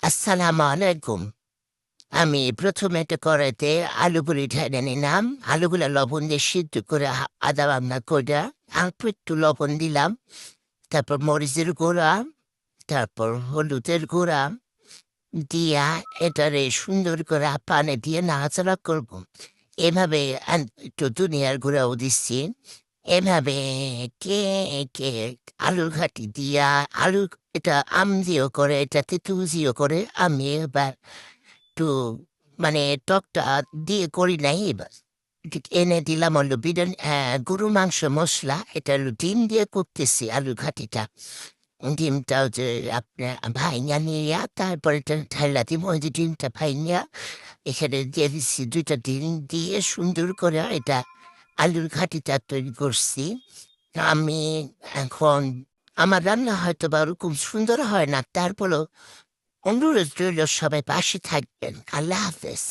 আসসালামু আলাইকুম। আমি প্রথমে একটা কড়াইতে আলুগুলি ঢেলে নিলাম। আলুগুলা লবণ দিয়ে সিদ্ধ করে আদা রান্না করে অল্প একটু লবণ দিলাম। তারপর মরিচের গুঁড়া, তারপর হলুদের গুঁড়া দিয়া এটারে সুন্দর করে পানি দিয়ে নাড়াচাড়া করব। এভাবে একটু দুনিয়ার গুঁড়াও দিচ্ছি। এভাবে কে কে আলুর ঘাটি দিয়া আলু এটা আম দিয়েও করে, এটা তেঁতুল দিয়েও করে। আমি এবার একটু মানে টকটা দিয়ে করি নাই এবার। ঠিক এনে দিলাম হলো গরু মাংস মশলা, এটা হলো ডিম দিয়ে করতেছি আলু ঘাটিটা। ডিমটাও যে আপনার ভাইঙা নিয়া তারপরে এটা ঢাইলা দিব। ওই যে ডিমটা ভাইঙা এখানে দিয়ে দিচ্ছি, 2টা ডিম দিয়ে সুন্দর করে এটা আলুর ঘাটিটা তৈরি করছি। আমি এখন আমার রান্না হয়তো বা ওরকম সুন্দর হয় না, তারপরেও অনুরোধ রইল সবাই পাশে থাকবেন। আল্লাহ হাফেজ।